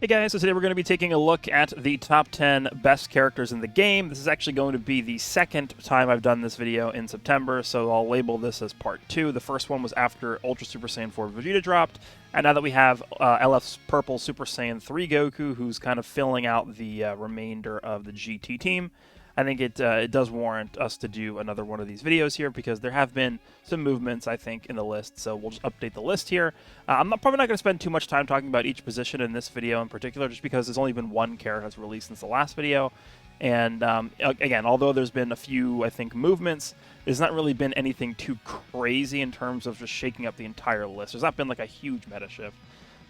Hey guys, so today we're going to be taking a look at the top 10 best characters in the game. This is actually going to be the second time I've done this video in September, so I'll label this as part 2. The first one was after Ultra Super Saiyan 4 Vegeta dropped, and now that we have LF's Purple Super Saiyan 3 Goku, who's kind of filling out the remainder of the GT team, I think it does warrant us to do another one of these videos here because there have been some movements, I think, in the list. So we'll just update the list here. I'm probably not going to spend too much time talking about each position in this video in particular, just because there's only been one character that's released since the last video. And again, although there's been a few, I think, movements, there's not really been anything too crazy in terms of just shaking up the entire list. There's not been like a huge meta shift.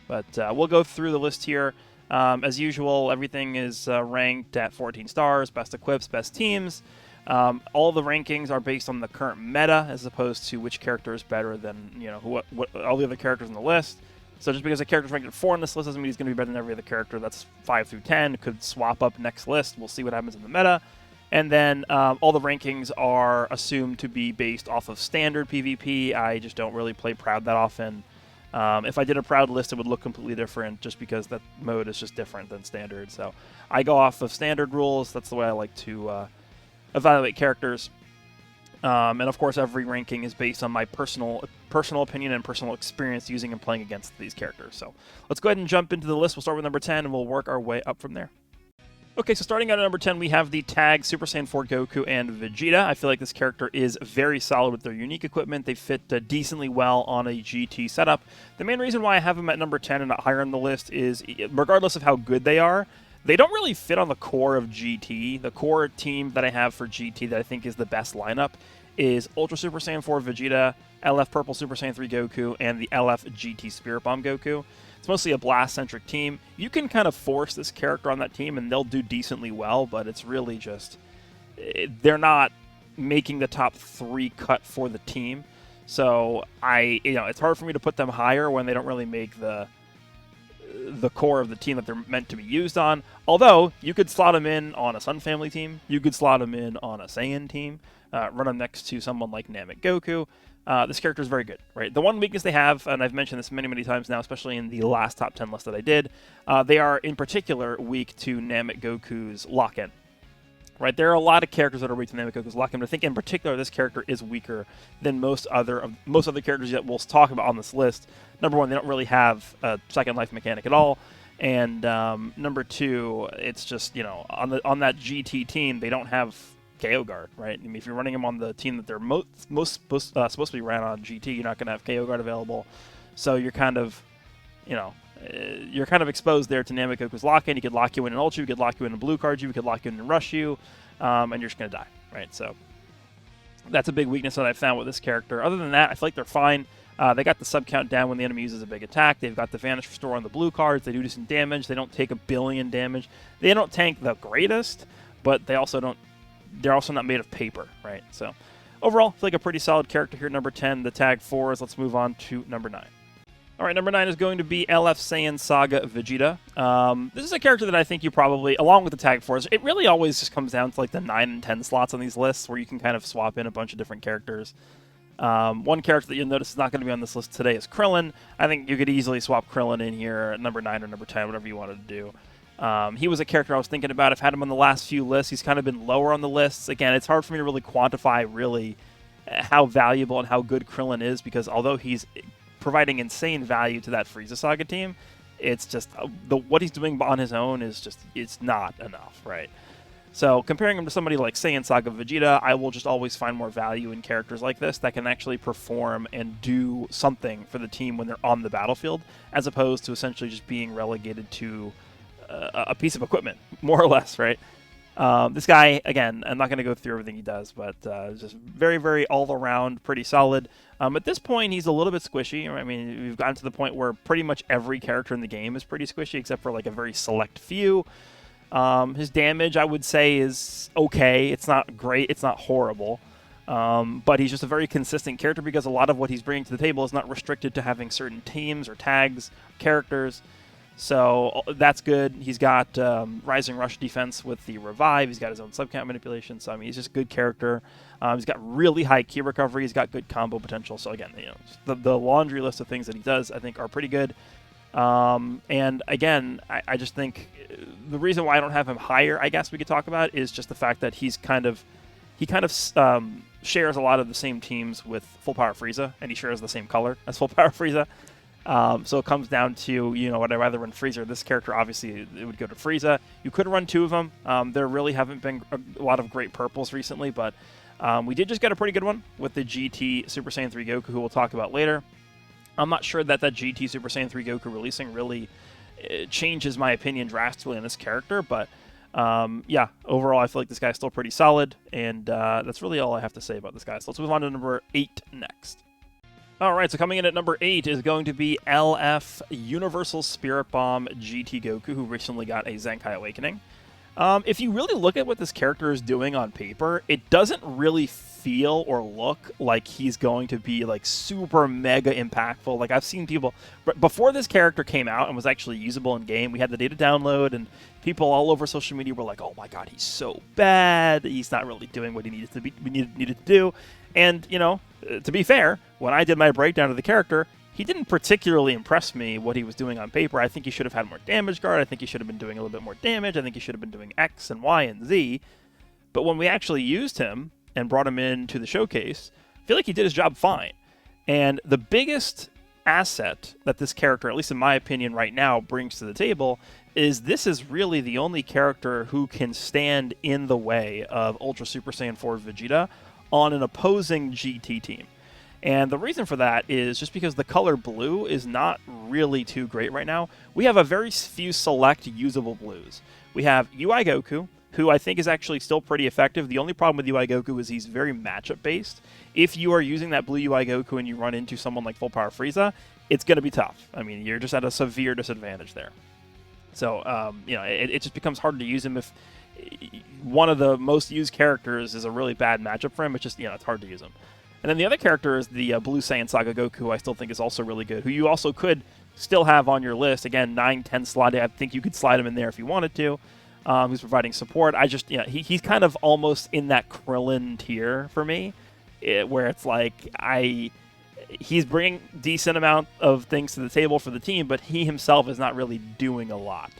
But we'll go through the list here. As usual, everything is ranked at 14 stars, best equips, best teams. All the rankings are based on the current meta, as opposed to which character is better than what all the other characters on the list. So just because a character is ranked at 4 on this list doesn't mean he's going to be better than every other character that's 5 through 10. It could swap up next list. We'll see what happens in the meta. And then all the rankings are assumed to be based off of standard PvP. I just don't really play Proud that often. If I did a Proud list, it would look completely different just because that mode is just different than standard. So I go off of standard rules. That's the way I like to evaluate characters. And of course, every ranking is based on my personal opinion and personal experience using and playing against these characters. So let's go ahead and jump into the list. We'll start with number 10, and we'll work our way up from there. Okay, so starting out at number 10, we have the tag Super Saiyan 4 Goku and Vegeta. I feel like this character is very solid with their unique equipment. They fit decently well on a GT setup. The main reason why I have them at number 10 and not higher on the list is, regardless of how good they are, they don't really fit on the core of GT. The core team that I have for GT that I think is the best lineup is Ultra Super Saiyan 4 Vegeta, LF Purple Super Saiyan 3 Goku, and the LF GT Spirit Bomb Goku. It's mostly a blast-centric team. You can kind of force this character on that team, and they'll do decently well, but it's really just... they're not making the top 3 cut for the team. So, it's hard for me to put them higher when they don't really make the core of the team that they're meant to be used on. Although, you could slot them in on a Sun Family team. You could slot them in on a Saiyan team. Run them next to someone like Namek Goku. This character is very good, right? The one weakness they have, and I've mentioned this many, many times now, especially in the last top 10 list that I did, they are in particular weak to Namek Goku's lock-in. Right? There are a lot of characters that are weak to Namek Goku's lock-in, but I think in particular this character is weaker than most other characters that we'll talk about on this list. Number one, they don't really have a second life mechanic at all. And number two, it's just, on that GT team, they don't have KO guard, right? I mean, if you're running them on the team that they're supposed to be ran on GT, you're not going to have KO guard available. So you're kind of, you're kind of exposed there to Namek Goku's lock-in. He could lock you in Ultra, he could lock you in a blue card you, he could lock you in and rush you, and you're just going to die, right? So that's a big weakness that I found with this character. Other than that, I feel like they're fine. They got the sub count down when the enemy uses a big attack. They've got the Vanish Restore on the blue cards. They do decent damage. They don't take 1 billion damage. They don't tank the greatest, but they also don't. They're also not made of paper, right? So overall, I feel like a pretty solid character here. Number 10, the tag 4s. Let's move on to number 9. All right, number 9 is going to be LF Saiyan Saga Vegeta. This is a character that I think you probably, along with the tag 4s, it really always just comes down to like the 9 and 10 slots on these lists where you can kind of swap in a bunch of different characters. One character that you'll notice is not going to be on this list today is Krillin. I think you could easily swap Krillin in here at number 9 or number 10, whatever you wanted to do. He was a character I was thinking about. I've had him on the last few lists. He's kind of been lower on the lists. Again, it's hard for me to really quantify really how valuable and how good Krillin is because although he's providing insane value to that Frieza Saga team, it's just what he's doing on his own is just it's not enough, right? So comparing him to somebody like Saiyan Saga Vegeta, I will just always find more value in characters like this that can actually perform and do something for the team when they're on the battlefield, as opposed to essentially just being relegated to a piece of equipment, more or less, right? This guy, again, I'm not going to go through everything he does, but just very, very all-around, pretty solid. At this point, he's a little bit squishy. I mean, we've gotten to the point where pretty much every character in the game is pretty squishy, except for like a very select few. His damage, I would say, is okay. It's not great. It's not horrible. But he's just a very consistent character because a lot of what he's bringing to the table is not restricted to having certain teams or tags, characters. So that's good. He's got Rising Rush defense with the Revive. He's got his own sub-count manipulation. So, I mean, he's just a good character. He's got really high key recovery. He's got good combo potential. So, again, the laundry list of things that he does, I think, are pretty good. And again, I just think the reason why I don't have him higher, I guess we could talk about, is just the fact that he kind of shares a lot of the same teams with Full Power Frieza, and he shares the same color as Full Power Frieza. So it comes down to, you know, would I rather run Frieza or this character? Obviously, it would go to Frieza. You could run two of them. There really haven't been a lot of great purples recently, but we did just get a pretty good one with the GT Super Saiyan 3 Goku, who we'll talk about later. I'm not sure that GT Super Saiyan 3 Goku releasing really changes my opinion drastically on this character, but yeah, overall I feel like this guy's still pretty solid, and that's really all I have to say about this guy. So let's move on to number 8 next. Alright, so coming in at number 8 is going to be LF Universal Spirit Bomb GT Goku, who recently got a Zenkai Awakening. If you really look at what this character is doing on paper, it doesn't really feel or look like he's going to be like super mega impactful. Like I've seen people before this character came out and was actually usable in game, we had the data download and people all over social media were like, oh my god, he's so bad, he's not really doing what he needed to do. And you know, to be fair, when I did my breakdown of the character, he didn't particularly impress me what he was doing on paper. I think he should have had more damage guard. I think he should have been doing a little bit more damage. I think he should have been doing X and Y and Z. But when we actually used him and brought him into the showcase, I feel like he did his job fine. And the biggest asset that this character, at least in my opinion right now, brings to the table is this is really the only character who can stand in the way of Ultra Super Saiyan 4 Vegeta on an opposing GT team. And the reason for that is just because the color blue is not really too great right now. We have a very few select usable blues. We have UI Goku, who I think is actually still pretty effective. The only problem with UI Goku is he's very matchup based. If you are using that blue UI Goku and you run into someone like Full Power Frieza, it's going to be tough. I mean, you're just at a severe disadvantage there. So, you know, it just becomes hard to use him if one of the most used characters is a really bad matchup for him. It's just, you know, it's hard to use him. And then the other character is the Blue Saiyan Saga Goku, who I still think is also really good, who you also could still have on your list. Again, 9-10 slot. I think you could slide him in there if you wanted to. Who's providing support. I just, you know, he's kind of almost in that Krillin tier for me, where it's like he's bringing decent amount of things to the table for the team, but he himself is not really doing a lot.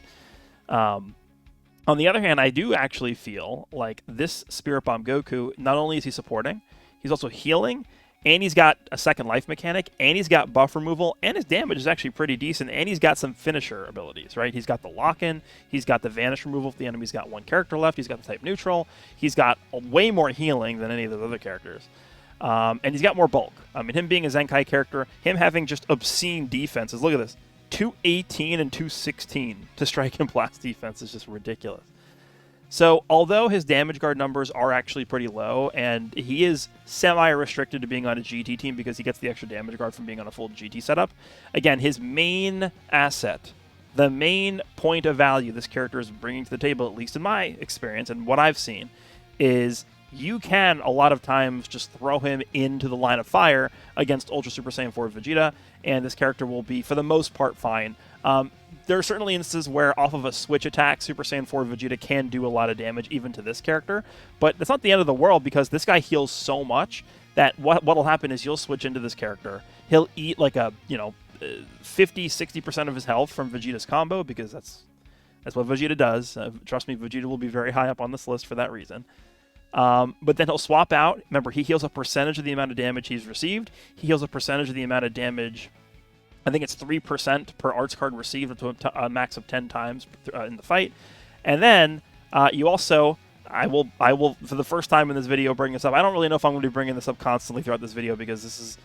On the other hand, I do actually feel like this Spirit Bomb Goku, not only is he supporting, he's also healing, and he's got a second life mechanic, and he's got buff removal, and his damage is actually pretty decent, and he's got some finisher abilities, right? He's got the lock-in, he's got the vanish removal if the enemy's got one character left, he's got the type neutral, he's got way more healing than any of those other characters. And he's got more bulk. I mean, him being a Zenkai character, him having just obscene defenses, look at this, 218 and 216 to strike and blast defense is just ridiculous. So, although his damage guard numbers are actually pretty low, and he is semi-restricted to being on a GT team because he gets the extra damage guard from being on a full GT setup, again, his main asset, the main point of value this character is bringing to the table, at least in my experience and what I've seen, is you can, a lot of times, just throw him into the line of fire against Ultra Super Saiyan 4 Vegeta, and this character will be, for the most part, fine. There are certainly instances where off of a switch attack, Super Saiyan 4 Vegeta can do a lot of damage even to this character, but that's not the end of the world because this guy heals so much that what'll happen is you'll switch into this character. He'll eat like a, 50-60% of his health from Vegeta's combo because that's what Vegeta does. Trust me, Vegeta will be very high up on this list for that reason. But then he'll swap out. Remember, he heals a percentage of the amount of damage he's received. He heals a percentage of the amount of damage. I think it's 3% per arts card received up to a max of 10 times in the fight. And then you also, I will, for the first time in this video, bring this up. I don't really know if I'm going to be bringing this up constantly throughout this video because this is,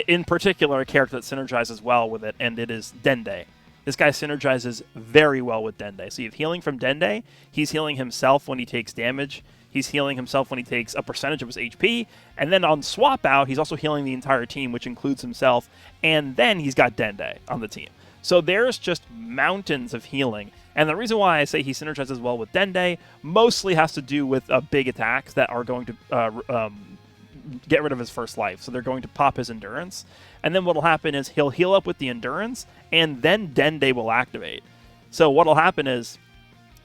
in particular, a character that synergizes well with it, and it is Dende. This guy synergizes very well with Dende. So you have healing from Dende. He's healing himself when he takes damage. He's healing himself when he takes a percentage of his HP. And then on swap out, he's also healing the entire team, which includes himself. And then he's got Dende on the team. So there's just mountains of healing. And the reason why I say he synergizes well with Dende mostly has to do with big attacks that are going to get rid of his first life. So they're going to pop his endurance. And then what will happen is he'll heal up with the endurance, and then Dende will activate. So what will happen is,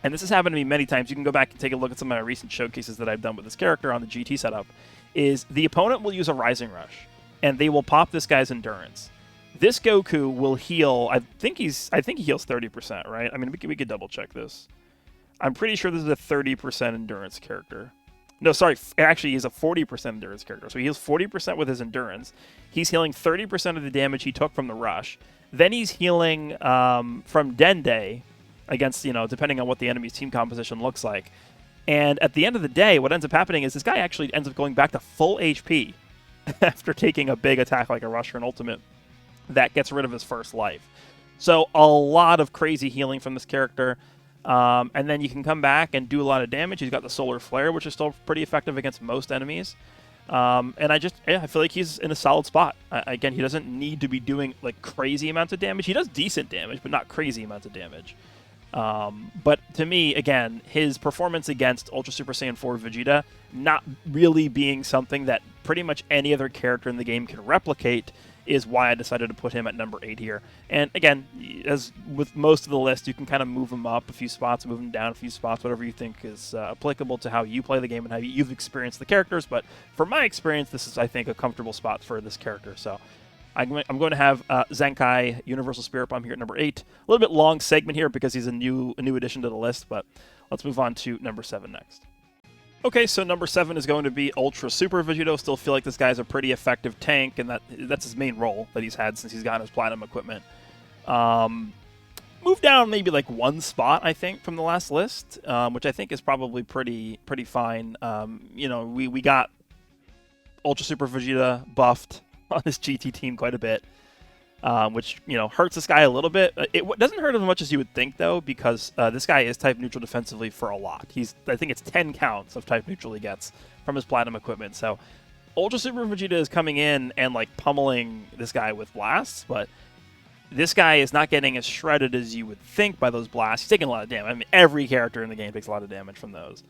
and this has happened to me many times, you can go back and take a look at some of my recent showcases that I've done with this character on the GT setup, is the opponent will use a Rising Rush, and they will pop this guy's endurance. This Goku will heal. I think he heals 30%, right? I mean, we could double check this. I'm pretty sure this is a 30% endurance character. No, sorry. Actually, he's a 40% endurance character. So he heals 40% with his endurance. He's healing 30% of the damage he took from the rush. Then he's healing from Dende against, depending on what the enemy's team composition looks like. And at the end of the day, what ends up happening is this guy actually ends up going back to full HP after taking a big attack like a rush or an ultimate that gets rid of his first life. So a lot of crazy healing from this character. And then you can come back and do a lot of damage. He's got the Solar Flare, which is still pretty effective against most enemies. And I feel like he's in a solid spot. Again, he doesn't need to be doing like crazy amounts of damage. He does decent damage, but not crazy amounts of damage. But to me, again, his performance against Ultra Super Saiyan 4 Vegeta not really being something that pretty much any other character in the game can replicate is why I decided to put him at number 8 here. And again, as with most of the list, you can kind of move him up a few spots, move him down a few spots, whatever you think is applicable to how you play the game and how you've experienced the characters. But for my experience, this is, I think, a comfortable spot for this character. So I'm going to have Zenkai Universal Spirit Bomb here at number 8. A little bit long segment here because he's a new addition to the list, but let's move on to number 7 next. Okay, so number 7 is going to be Ultra Super Vegito. Still feel like this guy's a pretty effective tank, and that's his main role that he's had since he's gotten his Platinum equipment. Moved down maybe like one spot, I think, from the last list, which I think is probably pretty fine. We got Ultra Super Vegeta buffed on his GT team quite a bit, which hurts this guy a little bit. It doesn't hurt as much as you would think, though, because this guy is type neutral defensively for a lot. I think it's 10 counts of type neutral he gets from his Platinum equipment. So Ultra Super Vegeta is coming in and like pummeling this guy with blasts, but this guy is not getting as shredded as you would think by those blasts. He's taking a lot of damage. I mean, every character in the game takes a lot of damage from those.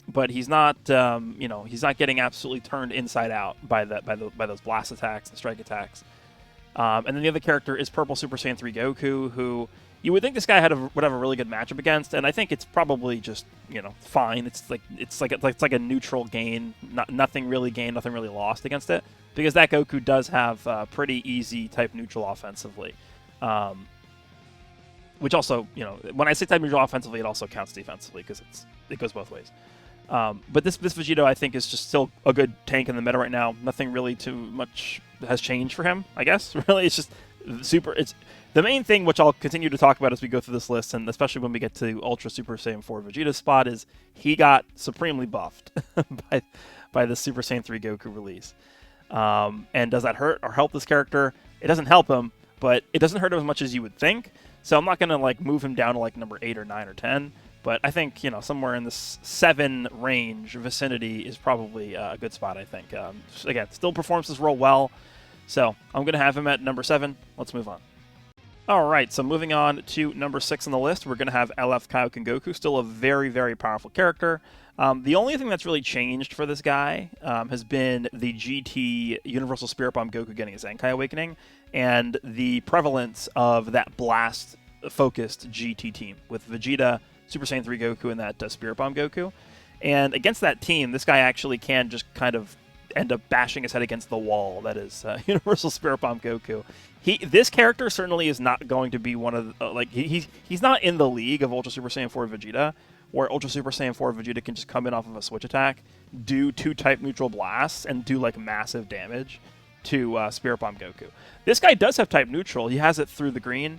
But he's not, he's not getting absolutely turned inside out by those blast attacks and strike attacks. And then the other character is Purple Super Saiyan 3 Goku, who you would think this guy would have a really good matchup against, and I think it's probably just fine. It's like a neutral gain, nothing really gained, nothing really lost against it, because that Goku does have pretty easy type neutral offensively. Which also, when I say type neutral offensively, it also counts defensively because it goes both ways. But this Vegito, I think, is just still a good tank in the meta right now. Nothing really too much has changed for him, I guess. Really, it's just super. It's the main thing, which I'll continue to talk about as we go through this list, and especially when we get to Ultra Super Saiyan 4 Vegeta's spot, is he got supremely buffed by the Super Saiyan 3 Goku release. And does that hurt or help this character? It doesn't help him, but it doesn't hurt him as much as you would think. So I'm not going to move him down to number 8 or 9 or 10. But I think, somewhere in this 7 range vicinity is probably a good spot, I think. Again, still performs his role well. So I'm going to have him at number 7. Let's move on. All right, so moving on to number 6 on the list, we're going to have LF Kaioken Goku, still a very, very powerful character. The only thing that's really changed for this guy has been the GT Universal Spirit Bomb Goku getting his Zenkai Awakening and the prevalence of that blast-focused GT team with Vegeta, Super Saiyan 3 Goku, and that Spirit Bomb Goku. And against that team, this guy actually can just kind of end up bashing his head against the wall that is Universal Spirit Bomb Goku. This character certainly is not going to be one of the, he's not in the league of Ultra Super Saiyan 4 Vegeta, where Ultra Super Saiyan 4 Vegeta can just come in off of a switch attack, do 2 type neutral blasts, and do massive damage to Spirit Bomb Goku. This guy does have type neutral. He has it through the green,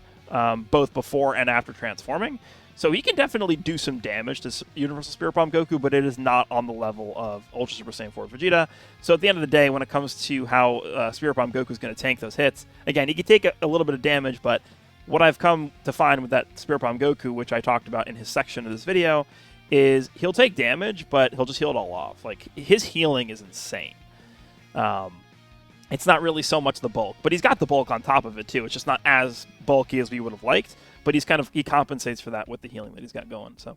both before and after transforming. So he can definitely do some damage to Universal Spirit Bomb Goku, but it is not on the level of Ultra Super Saiyan 4 Vegeta. So at the end of the day, when it comes to how Spirit Bomb Goku is going to tank those hits, again, he can take a little bit of damage, but what I've come to find with that Spirit Bomb Goku, which I talked about in his section of this video, is he'll take damage, but he'll just heal it all off. His healing is insane. It's not really so much the bulk, but he's got the bulk on top of it too. It's just not as bulky as we would have liked. But he compensates for that with the healing that he's got going. So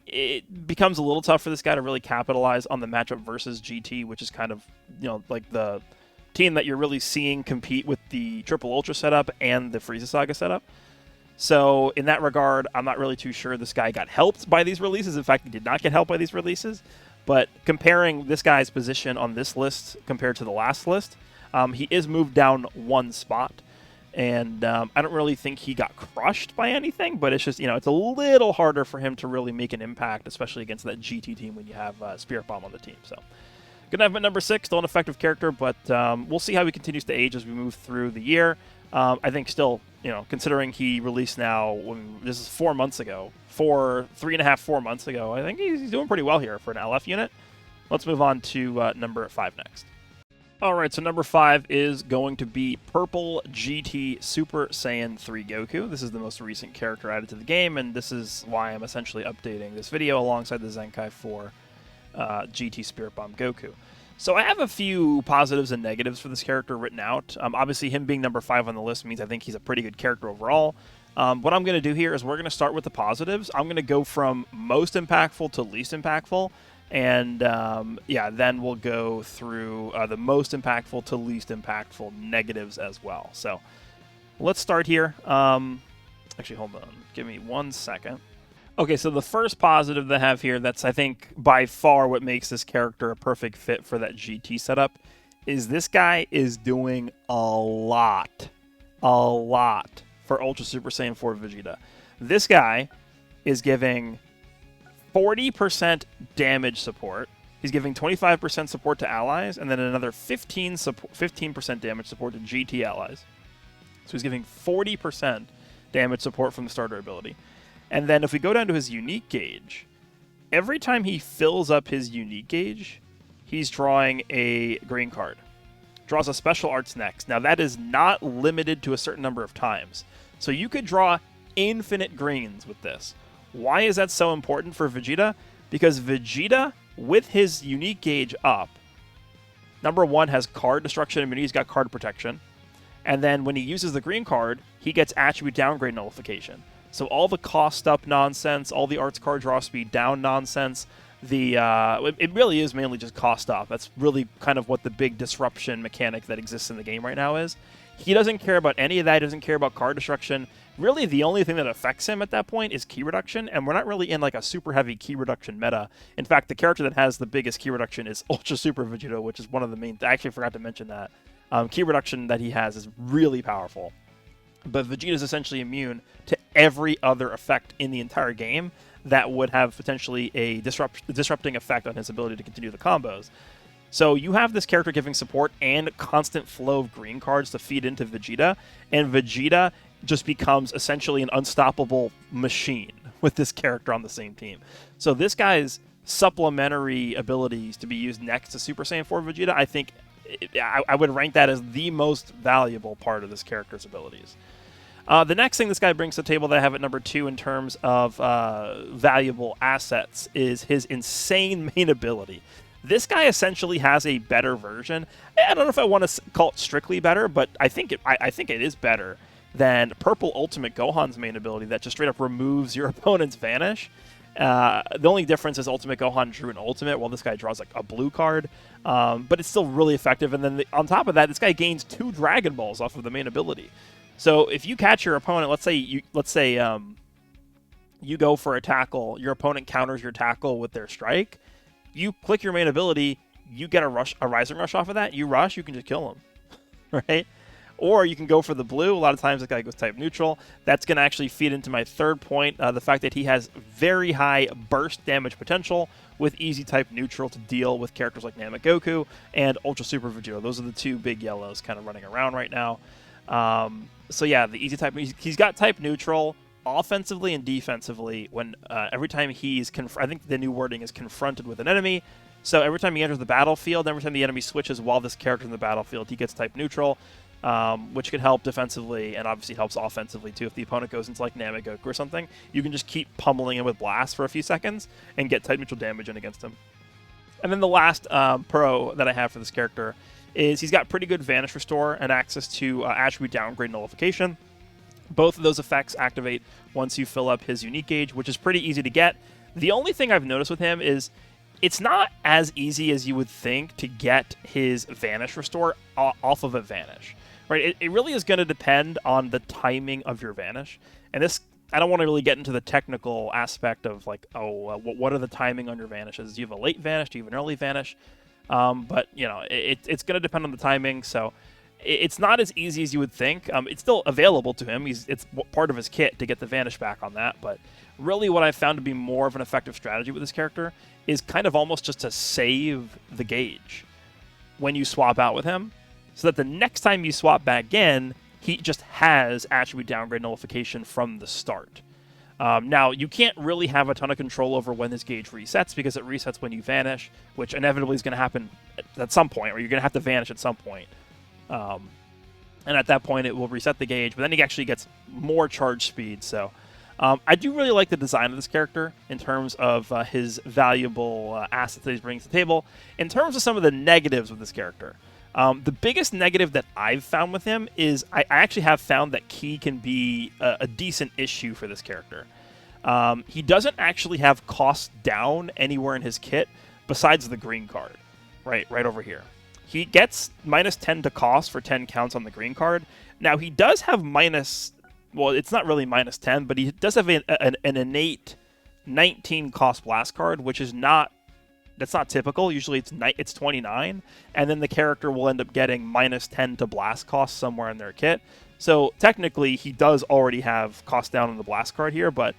it becomes a little tough for this guy to really capitalize on the matchup versus GT, which is kind of the team that you're really seeing compete with the Triple Ultra setup and the Frieza Saga setup. So in that regard, I'm not really too sure this guy got helped by these releases. In fact, he did not get helped by these releases. But comparing this guy's position on this list compared to the last list, He is moved down 1 spot, and I don't really think he got crushed by anything, but it's just, it's a little harder for him to really make an impact, especially against that GT team when you have Spirit Bomb on the team. So, gonna have him at number 6, still an effective character, but we'll see how he continues to age as we move through the year. I think still, considering he released now, this is 4 months ago, 4 months ago, I think he's doing pretty well here for an LF unit. Let's move on to number 5 next. All right, so number 5 is going to be Purple GT Super Saiyan 3 Goku. This is the most recent character added to the game, and this is why I'm essentially updating this video alongside the Zenkai 4 GT Spirit Bomb Goku. So I have a few positives and negatives for this character written out. Obviously, him being number 5 on the list means I think he's a pretty good character overall. What I'm going to do here is we're going to start with the positives. I'm going to go from most impactful to least impactful. And, then we'll go through the most impactful to least impactful negatives as well. So let's start here. Actually, hold on. Give me 1 second. Okay, so the first positive that I have here that's, I think, by far what makes this character a perfect fit for that GT setup is this guy is doing a lot for Ultra Super Saiyan 4 Vegeta. This guy is giving 40% damage support. He's giving 25% support to allies, and then another 15% damage support to GT allies. So he's giving 40% damage support from the starter ability. And then if we go down to his unique gauge, every time he fills up his unique gauge, he's drawing a green card. Draws a special arts next. Now that is not limited to a certain number of times. So you could draw infinite greens with this. Why is that so important for Vegeta? Because Vegeta, with his unique gauge up, number 1 has card destruction immunity, he's got card protection. And then when he uses the green card, he gets attribute downgrade nullification. So all the cost up nonsense, all the arts card draw speed down nonsense, it really is mainly just cost up. That's really kind of what the big disruption mechanic that exists in the game right now is. He doesn't care about any of that. He doesn't care about card destruction. Really, the only thing that affects him at that point is key reduction, and we're not really in like a super heavy key reduction meta. In fact, the character that has the biggest key reduction is Ultra Super Vegeta, which is one of the main... I actually forgot to mention that. Key reduction that he has is really powerful. But Vegeta is essentially immune to every other effect in the entire game that would have potentially a disrupting effect on his ability to continue the combos. So you have this character giving support and constant flow of green cards to feed into Vegeta, and Vegeta just becomes essentially an unstoppable machine with this character on the same team. So this guy's supplementary abilities to be used next to Super Saiyan 4 Vegeta, I think I would rank that as the most valuable part of this character's abilities. The next thing this guy brings to the table that I have at number 2 in terms of valuable assets is his insane main ability. This guy essentially has a better version. I don't know if I want to call it strictly better, but I think it is better than Purple Ultimate Gohan's main ability that just straight up removes your opponent's Vanish. The only difference is Ultimate Gohan drew an Ultimate, while this guy draws like a blue card. But it's still really effective. And then on top of that, this guy gains 2 Dragon Balls off of the main ability. So if you catch your opponent, let's say you go for a tackle, your opponent counters your tackle with their strike. You click your main ability, you get a Rising Rush off of that. You rush, you can just kill him, right? Or you can go for the blue. A lot of times, this guy goes type neutral. That's going to actually feed into my third point, the fact that he has very high burst damage potential with easy type neutral to deal with characters like Namek Goku and Ultra Super Vegeta. Those are the 2 big yellows kind of running around right now. So yeah, the easy type, he's got type neutral offensively and defensively when every time he's, I think the new wording is confronted with an enemy. So every time he enters the battlefield, every time the enemy switches while this character's in the battlefield, he gets type neutral. Which can help defensively and obviously helps offensively too. If the opponent goes into like Namek Goku or something, you can just keep pummeling him with Blast for a few seconds and get type neutral damage in against him. And then the last pro that I have for this character is he's got pretty good Vanish Restore and access to Attribute Downgrade Nullification. Both of those effects activate once you fill up his unique gauge, which is pretty easy to get. The only thing I've noticed with him is it's not as easy as you would think to get his Vanish Restore off of a Vanish. Right, it really is going to depend on the timing of your Vanish. And this, I don't want to really get into the technical aspect of like, what are the timing on your Vanishes? Do you have a late Vanish? Do you have an early Vanish? But, you know, it's going to depend on the timing, so it's not as easy as you would think. It's still available to him. It's part of his kit to get the Vanish back on that, but really what I've found to be more of an effective strategy with this character is kind of almost just to save the gauge when you swap out with him, so that the next time you swap back in, he just has attribute downgrade nullification from the start. Now, you can't really have a ton of control over when this gauge resets, because it resets when you vanish, which inevitably is going to happen at some point, or you're going to have to vanish at some point. And at that point, it will reset the gauge, but then he actually gets more charge speed. So I do really like the design of this character in terms of his valuable assets that he's bringing to the table. In terms of some of the negatives with this character, the biggest negative that I've found with him is I actually have found that Ki can be a decent issue for this character. He doesn't actually have cost down anywhere in his kit besides the green card, right over here. He gets minus 10 to cost for 10 counts on the green card. Now, he does have minus... Well, it's not really minus 10, but he does have an innate 19 cost blast card, which is not... That's not typical. Usually it's 29, and then the character will end up getting minus 10 to blast cost somewhere in their kit. So technically, he does already have cost down on the blast card here, but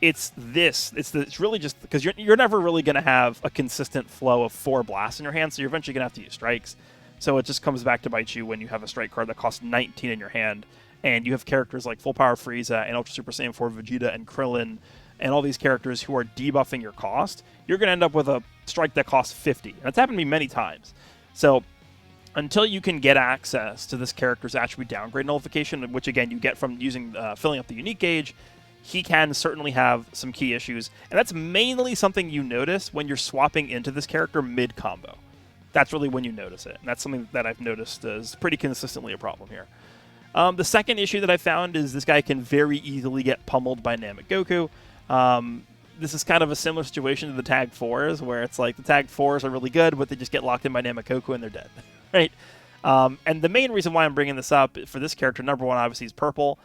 it's really just because you're never really going to have a consistent flow of 4 blasts in your hand, so you're eventually going to have to use strikes. So it just comes back to bite you when you have a strike card that costs 19 in your hand, and you have characters like Full Power Frieza and Ultra Super Saiyan 4 Vegeta and Krillin and all these characters who are debuffing your cost. You're going to end up with a strike that costs 50. And that's happened to me many times. So until you can get access to this character's attribute downgrade nullification, which again you get from using filling up the unique gauge, he can certainly have some key issues. And that's mainly something you notice when you're swapping into this character mid-combo. That's really when you notice it. And that's something that I've noticed is pretty consistently a problem here. The second issue that I found is this guy can very easily get pummeled by Namek Goku. This is kind of a similar situation to the Tag 4s, where it's like the Tag 4s are really good, but they just get locked in by Namek Goku and they're dead, right? And the main reason why I'm bringing this up for this character, number one, obviously, is purple.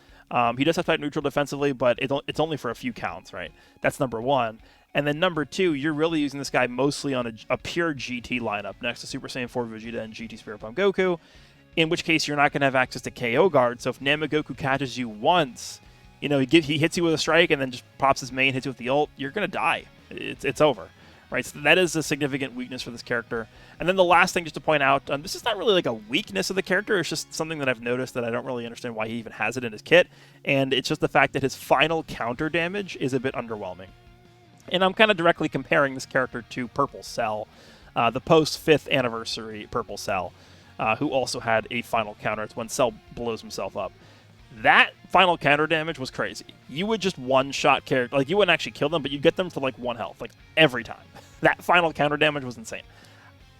He does have type neutral defensively, but it's only for a few counts, right? That's number one. And then number two, you're really using this guy mostly on a pure GT lineup next to Super Saiyan 4 Vegeta and GT Spirit Bomb Goku, in which case you're not going to have access to KO guard. So if Namek Goku catches you once, you know, he hits you with a strike and then just pops his main, hits you with the ult, you're going to die. It's over, right? So that is a significant weakness for this character. And then the last thing just to point out, this is not really like a weakness of the character. It's just something that I've noticed that I don't really understand why he even has it in his kit. And it's just the fact that his final counter damage is a bit underwhelming. And I'm kind of directly comparing this character to Purple Cell, the post-5th anniversary Purple Cell, who also had a final counter. It's when Cell blows himself up. That final counter damage was crazy. You would just one-shot character, like you wouldn't actually kill them, but you'd get them to like 1 health, like every time. That final counter damage was insane.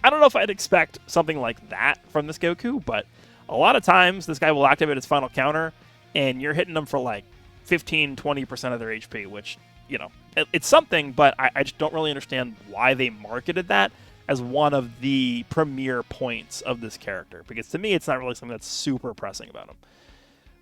I don't know if I'd expect something like that from this Goku, but a lot of times this guy will activate his final counter, and you're hitting them for like 15-20% of their HP, which, you know, it's something, but I just don't really understand why they marketed that as one of the premier points of this character, because to me it's not really something that's super pressing about him.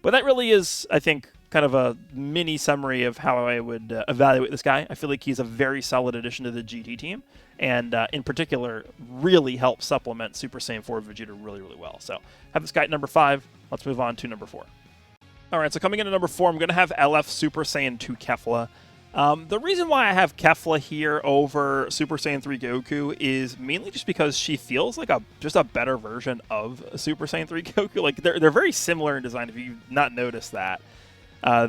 But that really is, I think, kind of a mini summary of how I would evaluate this guy. I feel like he's a very solid addition to the GT team, and in particular, really helps supplement Super Saiyan 4 Vegeta really, really well. So, have this guy at number 5. Let's move on to number 4. All right, so coming in at number 4, I'm going to have LF Super Saiyan 2 Kefla. The reason why I have Kefla here over Super Saiyan 3 Goku is mainly just because she feels like just a better version of Super Saiyan 3 Goku. Like they're very similar in design, if you've not noticed that.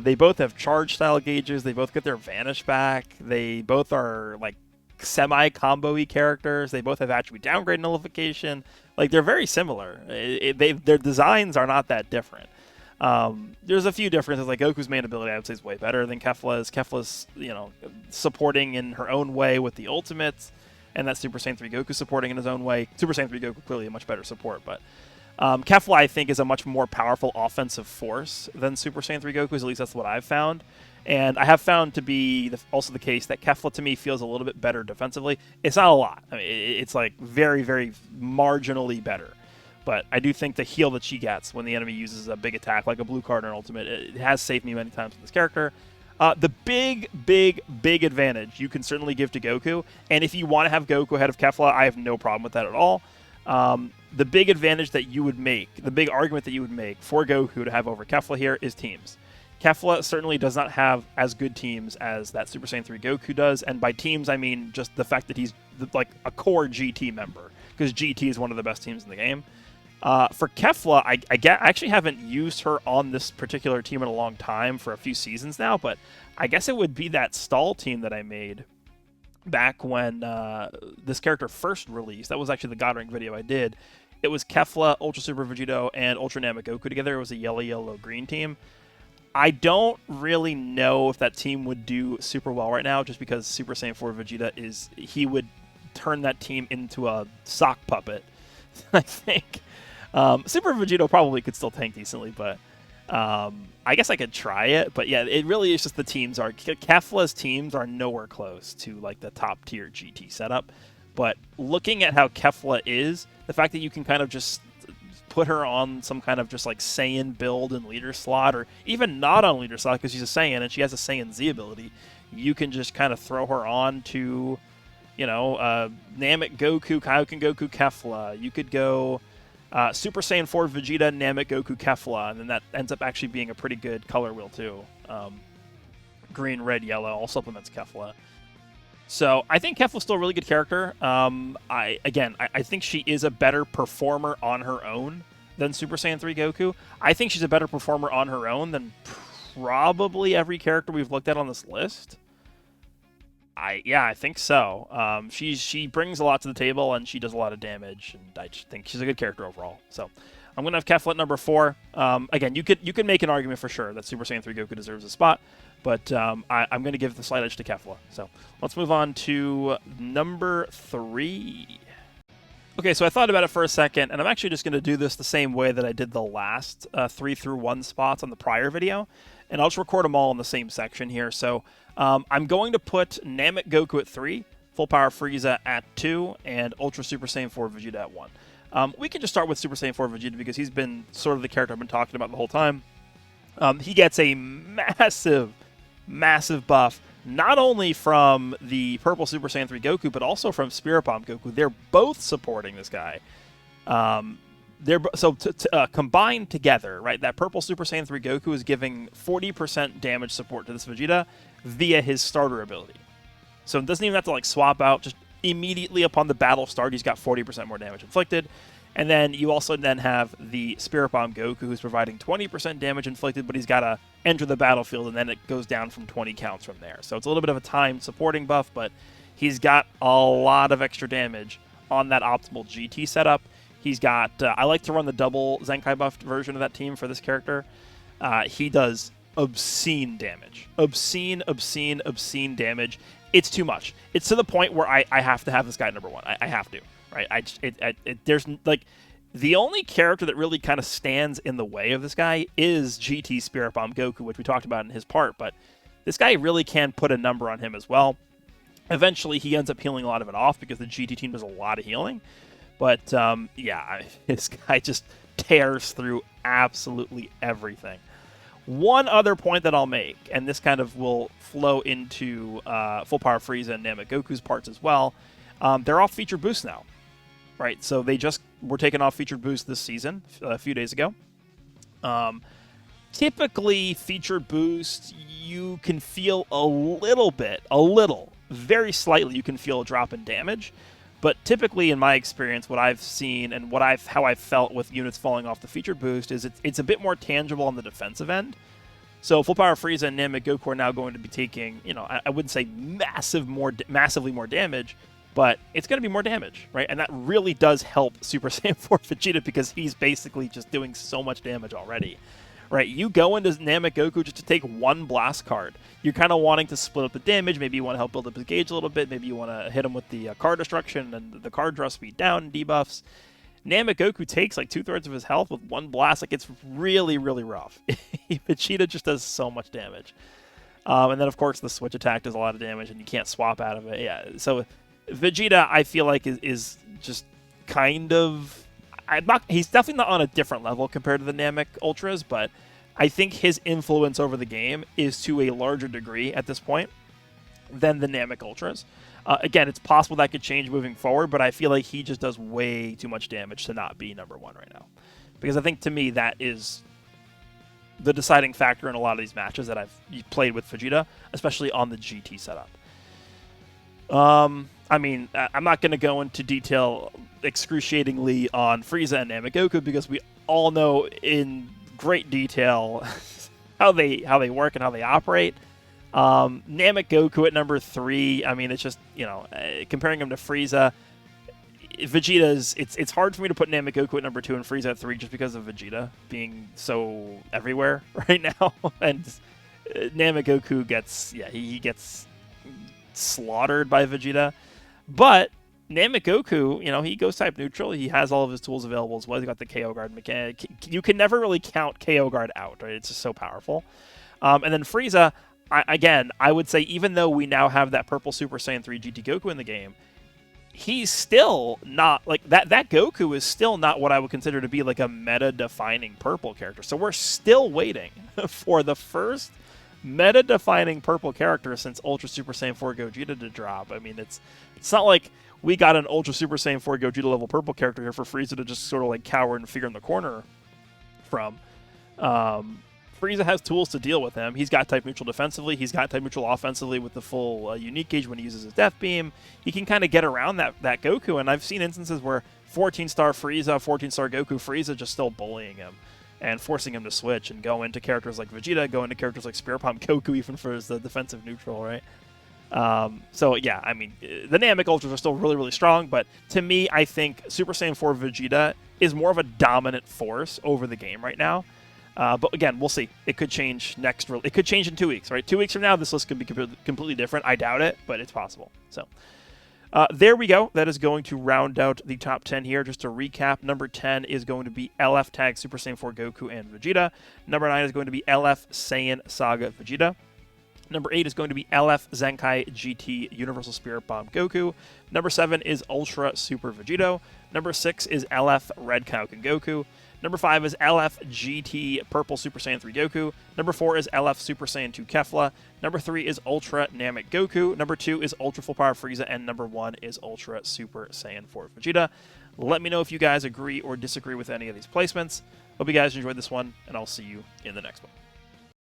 They both have charge style gauges. They both get their Vanish back. They both are like semi-combo-y characters. They both have attribute downgrade nullification. Like they're very similar. Their designs are not that different. There's a few differences, like Goku's main ability I would say is way better than Kefla's. Kefla's, you know, supporting in her own way with the ultimates, and that Super Saiyan 3 Goku supporting in his own way. Super Saiyan 3 Goku clearly a much better support, but Kefla, I think, is a much more powerful offensive force than Super Saiyan 3 Goku, at least that's what I've found. And I have found to be also the case that Kefla, to me, feels a little bit better defensively. It's not a lot. I mean, it's like very, very marginally better. But I do think the heal that she gets when the enemy uses a big attack, like a blue card or an ultimate, it has saved me many times with this character. The big advantage you can certainly give to Goku, and if you want to have Goku ahead of Kefla, I have no problem with that at all. The big advantage that you would make, the big argument that you would make for Goku to have over Kefla here is teams. Kefla certainly does not have as good teams as that Super Saiyan 3 Goku does, and by teams I mean just the fact that he's like a core GT member, because GT is one of the best teams in the game. For Kefla, I actually haven't used her on this particular team in a long time, for a few seasons now, but I guess it would be that stall team that I made back when this character first released. That was actually the God Rank video I did. It was Kefla, Ultra Super Vegito, and Ultra Namegoku together. It was a yellow-green team. I don't really know if that team would do super well right now, just because Super Saiyan 4 Vegeta he would turn that team into a sock puppet, I think. Super Vegito probably could still tank decently, but I guess I could try it. But yeah, it really is just the teams are... Kefla's teams are nowhere close to like the top tier GT setup. But looking at how Kefla is, the fact that you can kind of just put her on some kind of just like Saiyan build and leader slot, or even not on leader slot because she's a Saiyan and she has a Saiyan Z ability, you can just kind of throw her on to, you know, Namek Goku, Kaioken Goku, Kefla. You could go Super Saiyan 4 Vegeta, Namek Goku, Kefla, and then that ends up actually being a pretty good color wheel too. Green, red, yellow, all supplements Kefla. So I think Kefla's still a really good character. I think she is a better performer on her own than Super Saiyan 3 Goku. I think she's a better performer on her own than probably every character we've looked at on this list. I think so. She brings a lot to the table, and she does a lot of damage, and I just think she's a good character overall. So I'm going to have Kefla at number 4. Again, you could make an argument for sure that Super Saiyan 3 Goku deserves a spot, but I'm going to give the slight edge to Kefla. So let's move on to number 3. Okay, so I thought about it for a second, and I'm actually just going to do this the same way that I did the last 3 through 1 spots on the prior video, and I'll just record them all in the same section here. So I'm going to put Namek Goku at 3, Full Power Frieza at 2, and Ultra Super Saiyan 4 Vegeta at 1. We can just start with Super Saiyan 4 Vegeta because he's been sort of the character I've been talking about the whole time. He gets a massive buff, not only from the purple Super Saiyan 3 Goku, but also from Spirit Bomb Goku. They're both supporting this guy. Combined together, right? That purple Super Saiyan 3 Goku is giving 40% damage support to this Vegeta via his starter ability. So it doesn't even have to like swap out. Just immediately upon the battle start, he's got 40% more damage inflicted. And then you also then have the Spirit Bomb Goku, who's providing 20% damage inflicted, but he's got to enter the battlefield, and then it goes down from 20 counts from there. So it's a little bit of a timed supporting buff, but he's got a lot of extra damage on that optimal GT setup. He's got... I like to run the double Zenkai buffed version of that team for this character. He does obscene damage. Obscene damage. It's too much. It's to the point where I have to have this guy at number 1. I have to. Right, there's like the only character that really kind of stands in the way of this guy is GT Spirit Bomb Goku, which we talked about in his part, but this guy really can put a number on him as well. Eventually, he ends up healing a lot of it off because the GT team does a lot of healing, but this guy just tears through absolutely everything. One other point that I'll make, and this kind of will flow into Full Power Frieza and Namek Goku's parts as well, they're off featured boost now. Right, so they just were taken off featured boost this season a few days ago. Typically, featured boost, you can feel very slightly, you can feel a drop in damage. But typically, in my experience, what I've seen and how I've felt with units falling off the featured boost is it's a bit more tangible on the defensive end. So Full Power Frieza and Namek Goku are now going to be taking, I wouldn't say massively more damage, but it's going to be more damage, right? And that really does help Super Saiyan 4 Vegeta because he's basically just doing so much damage already, right? You go into Namek Goku just to take one blast card. You're kind of wanting to split up the damage. Maybe you want to help build up his gauge a little bit. Maybe you want to hit him with the card destruction and the card draw speed down and debuffs. Namek Goku takes like 2/3 of his health with one blast. Like, it's really, really rough. Vegeta just does so much damage. And then, of course, the switch attack does a lot of damage, and you can't swap out of it. Yeah, so Vegeta, I feel like, is just kind of... he's definitely not on a different level compared to the Namek Ultras, but I think his influence over the game is to a larger degree at this point than the Namek Ultras. Again, it's possible that could change moving forward, but I feel like he just does way too much damage to not be number one right now. Because I think, to me, that is the deciding factor in a lot of these matches that I've played with Vegeta, especially on the GT setup. I mean, I'm not going to go into detail excruciatingly on Frieza and Namek because we all know in great detail how they work and how they operate. Namek Goku at number 3, I mean, it's just, comparing him to Frieza, Vegeta's, it's hard for me to put Namek Goku at number 2 and Frieza at 3 just because of Vegeta being so everywhere right now. And Namek Goku gets, he gets slaughtered by Vegeta. But Namek Goku, he goes type neutral. He has all of his tools available as well. He's got the KO guard mechanic. You can never really count KO guard out, right? It's just so powerful. And then Frieza, I would say, even though we now have that purple Super Saiyan 3 GT Goku in the game, he's still not, like, that Goku is still not what I would consider to be, like, a meta-defining purple character. So we're still waiting for the first meta-defining purple character since Ultra Super Saiyan 4 Gogeta to drop. I mean, it's not like we got an Ultra Super Saiyan 4 Gogeta level purple character here for Frieza to just sort of, like, cower and figure in the corner from. Frieza has tools to deal with him. He's got type neutral defensively. He's got type neutral offensively with the full unique gauge when he uses his Death Beam. He can kind of get around that Goku, and I've seen instances where 14-star Frieza, 14-star Goku Frieza just still bullying him and forcing him to switch and go into characters like Vegeta, go into characters like Spirit Bomb Goku even for his defensive neutral, right? So, yeah, I mean, the Namek Ultras are still really, really strong, but to me, I think Super Saiyan 4 Vegeta is more of a dominant force over the game right now. But again, we'll see. It could change it could change in 2 weeks, right? 2 weeks from now, this list could be completely different. I doubt it, but it's possible. So there we go. That is going to round out the top 10 here. Just to recap, number 10 is going to be LF Tag Super Saiyan 4 Goku and Vegeta. Number 9 is going to be LF Saiyan Saga Vegeta. Number 8 is going to be LF Zenkai GT Universal Spirit Bomb Goku. Number 7 is Ultra Super Vegito. Number 6 is LF Red Kaioken Goku. Number 5 is LF GT Purple Super Saiyan 3 Goku. Number 4 is LF Super Saiyan 2 Kefla. Number 3 is Ultra Namek Goku. Number 2 is Ultra Full Power Frieza. And number 1 is Ultra Super Saiyan 4 Vegeta. Let me know if you guys agree or disagree with any of these placements. Hope you guys enjoyed this one, and I'll see you in the next one.